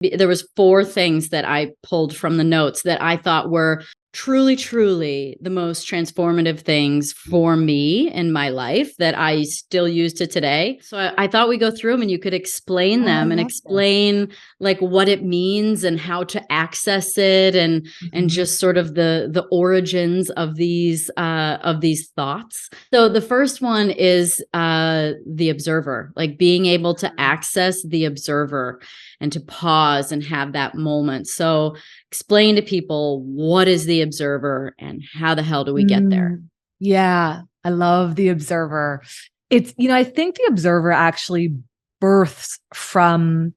There was 4 things that I pulled from the notes that I thought were truly, truly the most transformative things for me in my life that I still use to today. So I thought we'd go through them and you could explain Oh, I them and love this. explain like what it means and how to access it and just sort of the origins of these thoughts. So the first one is the observer, like being able to access the observer and to pause and have that moment. So explain to people, what is the observer and how the hell do we get there? Yeah, I love the observer. It's, I think the observer actually births from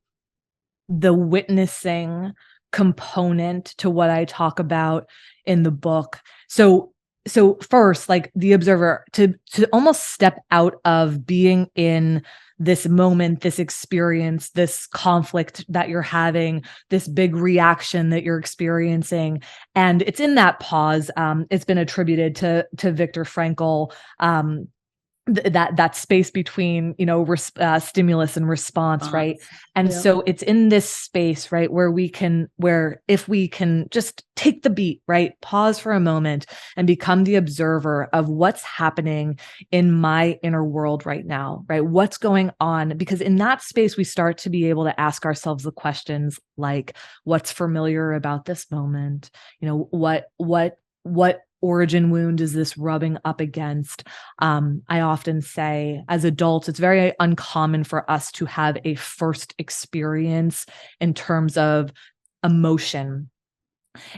the witnessing component to what I talk about in the book. So first, like the observer, to almost step out of being in this moment, this experience, this conflict that you're having, this big reaction that you're experiencing. And it's in that pause. It's been attributed to Viktor Frankl, that space between, stimulus and response, right? And Yep. so it's in this space, right, where if we can just take the beat, right, pause for a moment and become the observer of what's happening in my inner world right now, right? What's going on? Because in that space, we start to be able to ask ourselves the questions like, what's familiar about this moment? What origin wound is this rubbing up against? I often say, as adults, it's very uncommon for us to have a first experience in terms of emotion.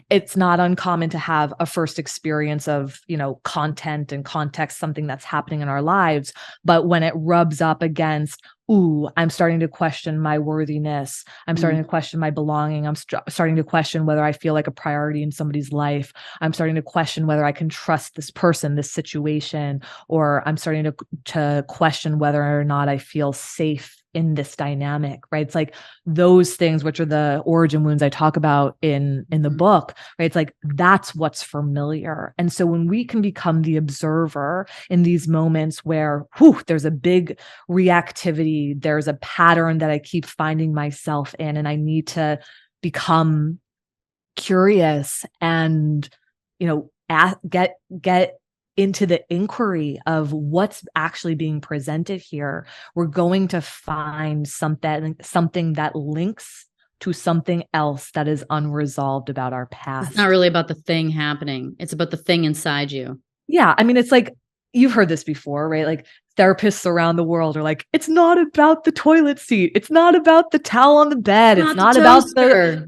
It's not uncommon to have a first experience of, content and context, something that's happening in our lives. But when it rubs up against, ooh, I'm starting to question my worthiness. I'm starting to question my belonging. I'm starting to question whether I feel like a priority in somebody's life. I'm starting to question whether I can trust this person, this situation, or I'm starting to question whether or not I feel safe in this dynamic, right? It's like those things, which are the origin wounds I talk about in the book, right? It's like, that's what's familiar. And so when we can become the observer in these moments where, there's a big reactivity, there's a pattern that I keep finding myself in, and I need to become curious and, get into the inquiry of what's actually being presented here, we're going to find something that links to something else that is unresolved about our past. It's not really about the thing happening. It's about the thing inside you. Yeah. I mean, it's like, you've heard this before, right? Like therapists around the world are like, it's not about the toilet seat. It's not about the towel on the bed. It's not about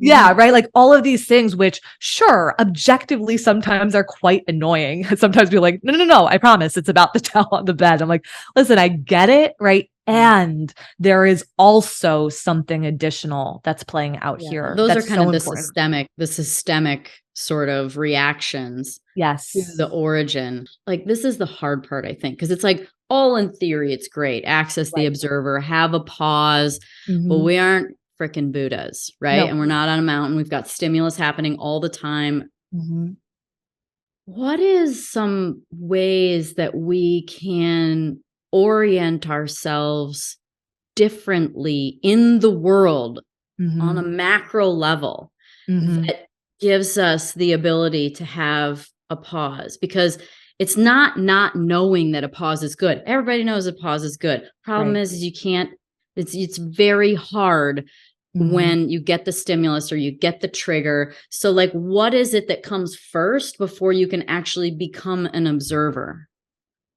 yeah, right. Like all of these things, which sure, objectively sometimes are quite annoying. Sometimes we're like, no, I promise it's about the towel on the bed. I'm like, listen, I get it. Right. And there is also something additional that's playing out here. Those that's are kind so of important. the systemic sort of reactions Yes. to the origin. Like this is the hard part, I think, because it's like all in theory, it's great. Access the observer, have a pause, but we aren't freaking Buddhas, right? No. And we're not on a mountain. We've got stimulus happening all the time. What is some ways that we can orient ourselves differently in the world on a macro level that gives us the ability to have a pause? Because it's not knowing that a pause is good. Everybody knows a pause is good. Problem is you can't, it's very hard when you get the stimulus or you get the trigger. So like, what is it that comes first before you can actually become an observer?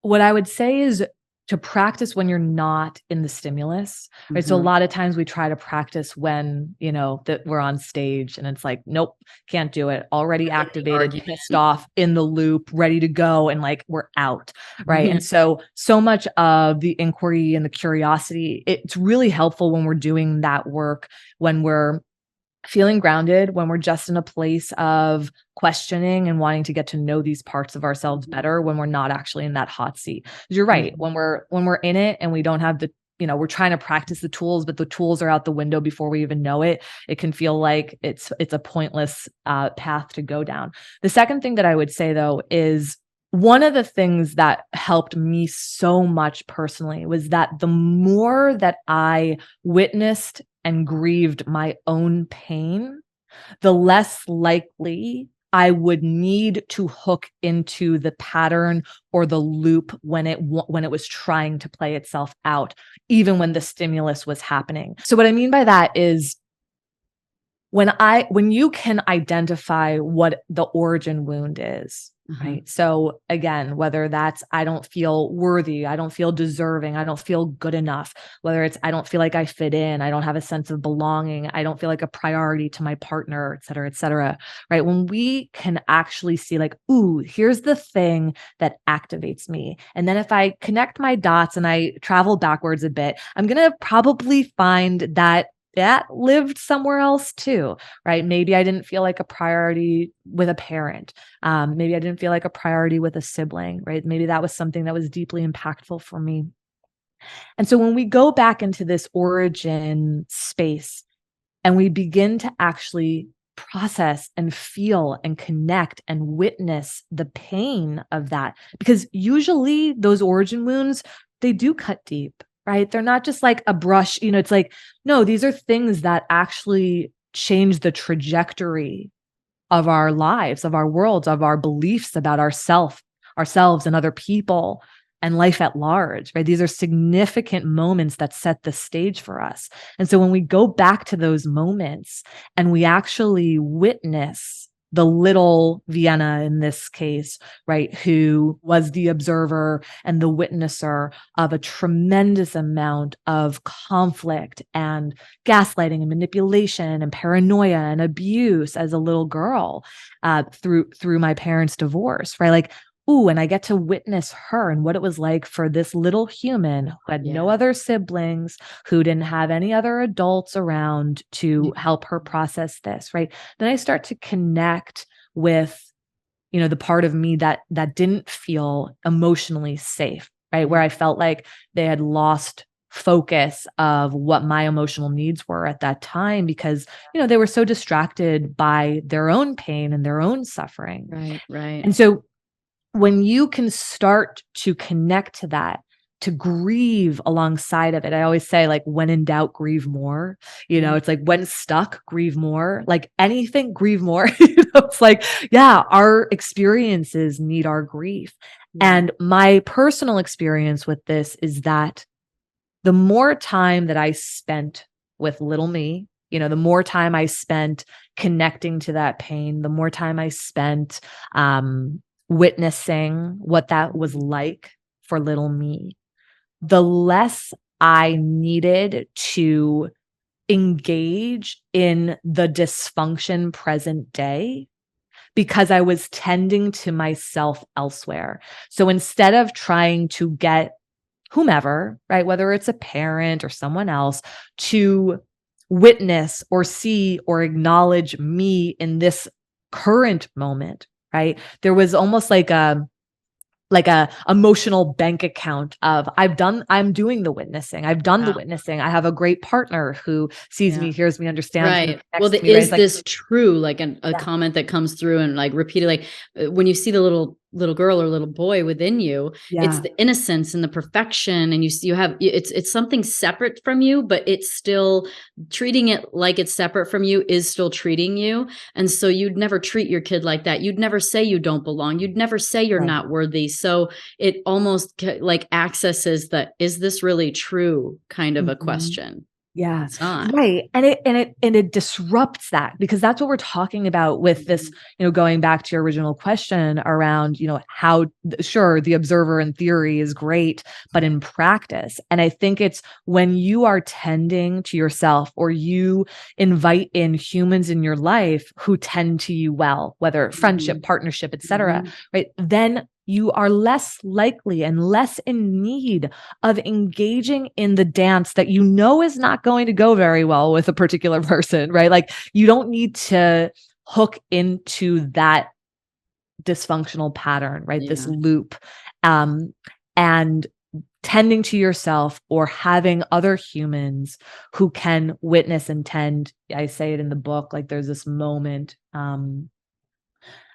What I would say is to practice when you're not in the stimulus, right? So a lot of times we try to practice when, that we're on stage and it's like, nope, can't do it. Already activated, pissed off, in the loop, ready to go. And like, we're out. Right. And so much of the inquiry and the curiosity, it's really helpful when we're doing that work, when we're feeling grounded, when we're just in a place of questioning and wanting to get to know these parts of ourselves better, when we're not actually in that hot seat. You're right. When we're in it and we don't have we're trying to practice the tools, but the tools are out the window before we even know it. It can feel like it's a pointless path to go down. The second thing that I would say though is, one of the things that helped me so much personally was that the more that I witnessed and grieved my own pain, the less likely I would need to hook into the pattern or the loop when it was trying to play itself out, even when the stimulus was happening. So what I mean by that is when you can identify what the origin wound is, right? So again, whether that's I don't feel worthy, I don't feel deserving, I don't feel good enough, whether it's I don't feel like I fit in, I don't have a sense of belonging, I don't feel like a priority to my partner, et cetera, right? When we can actually see like, ooh, here's the thing that activates me. And then if I connect my dots and I travel backwards a bit, I'm going to probably find that lived somewhere else too, right? Maybe I didn't feel like a priority with a parent. Maybe I didn't feel like a priority with a sibling, right? Maybe that was something that was deeply impactful for me. And so when we go back into this origin space and we begin to actually process and feel and connect and witness the pain of that, because usually those origin wounds, they do cut deep. Right? They're not just like a brush, it's like, no, these are things that actually change the trajectory of our lives, of our worlds, of our beliefs about ourselves and other people and life at large, right? These are significant moments that set the stage for us. And so when we go back to those moments and we actually witness the little Vienna in this case, right, who was the observer and the witnesser of a tremendous amount of conflict and gaslighting and manipulation and paranoia and abuse as a little girl through my parents' divorce, right? Like, ooh, and I get to witness her and what it was like for this little human who had no other siblings, who didn't have any other adults around to help her process this, right? Then I start to connect with, the part of me that didn't feel emotionally safe, right? Where I felt like they had lost focus of what my emotional needs were at that time because, they were so distracted by their own pain and their own suffering. Right. And so when you can start to connect to that, to grieve alongside of it, I always say, like, when in doubt, grieve more. It's like when stuck, grieve more. Like anything, grieve more. It's like, yeah, our experiences need our grief. And my personal experience with this is that the more time that I spent with little me, the more time I spent connecting to that pain, the more time I spent witnessing what that was like for little me, the less I needed to engage in the dysfunction present day because I was tending to myself elsewhere. So instead of trying to get whomever, right, whether it's a parent or someone else, to witness or see or acknowledge me in this current moment, right? There was almost like a emotional bank account of I'm doing the witnessing. I've done the witnessing. I have a great partner who sees me, hears me, understands me. Right. Well, is this true? Like a comment that comes through and like repeated, like when you see the little girl or little boy within you, it's the innocence and the perfection. And you have, it's something separate from you, but it's still treating it like it's separate from you is still treating you. And so you'd never treat your kid like that. You'd never say you don't belong. You'd never say you're not worthy. So it almost like accesses the, is this really true kind of a question. Yeah. It's not. Right. And it disrupts that because that's what we're talking about with this, going back to your original question around, how sure the observer in theory is great, but in practice. And I think it's when you are tending to yourself or you invite in humans in your life who tend to you well, whether friendship, partnership, et cetera, right? Then you are less likely and less in need of engaging in the dance that is not going to go very well with a particular person, right? Like you don't need to hook into that dysfunctional pattern, right? This loop. And tending to yourself or having other humans who can witness and tend. I say it in the book, like there's this moment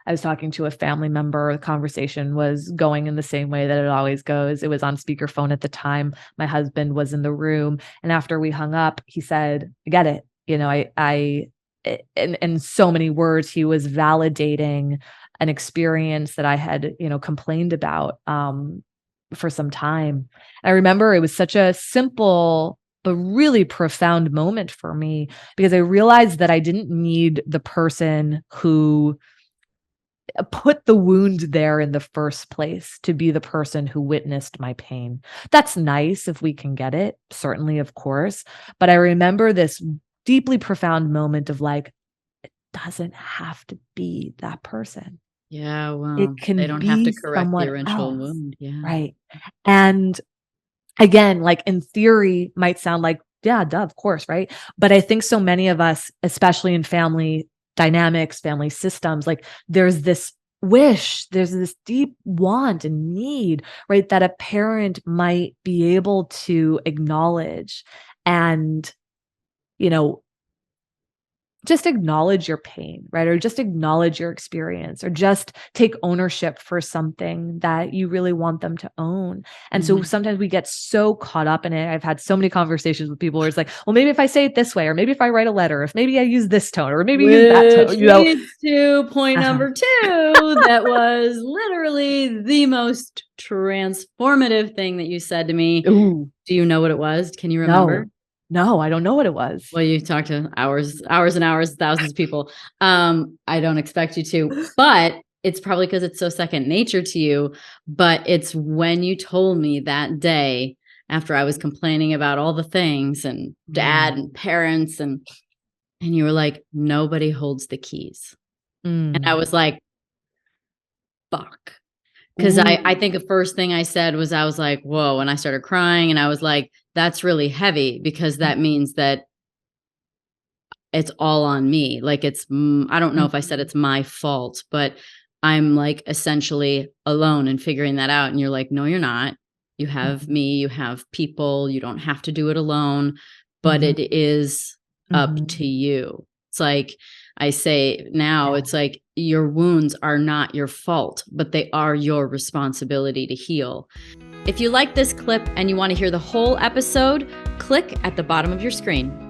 I was talking to a family member. The conversation was going in the same way that it always goes. It was on speakerphone at the time. My husband was in the room. And after we hung up, he said, I get it. In so many words, he was validating an experience that I had, complained about for some time. I remember it was such a simple but really profound moment for me, because I realized that I didn't need the person who put the wound there in the first place to be the person who witnessed my pain. That's nice if we can get it, certainly, of course. But I remember this deeply profound moment of like, it doesn't have to be that person. Yeah, well, It can they don't have to be correct the someone original else. wound. Yeah. Right. And again, like in theory, might sound like, yeah, duh, of course, right? But I think so many of us, especially in family dynamics, family systems, like there's this wish, there's this deep want and need, right? That a parent might be able to acknowledge and, just acknowledge your pain, right? Or just acknowledge your experience, or just take ownership for something that you really want them to own. And so sometimes we get so caught up in it. I've had so many conversations with people where it's like, well, maybe if I say it this way, or maybe if I write a letter, if maybe I use this tone, or maybe use that tone, leads to point number 2. That was literally the most transformative thing that you said to me. Ooh. Do you know what it was? Can you remember? No, I don't know what it was. Well, you talked to hours and hours, thousands of people. I don't expect you to, but it's probably because it's so second nature to you. But it's when you told me that day, after I was complaining about all the things and dad and parents, and you were like, nobody holds the keys. And I was like, fuck. Because I think the first thing I said was, I was like, whoa. And I started crying, and I was like, that's really heavy, because that means that it's all on me. Like I don't know if I said it's my fault, but I'm like essentially alone in figuring that out. And you're like, no, you're not. You have me, you have people, you don't have to do it alone, but it is up to you. It's like I say now, it's like your wounds are not your fault, but they are your responsibility to heal. If you like this clip and you want to hear the whole episode, click at the bottom of your screen.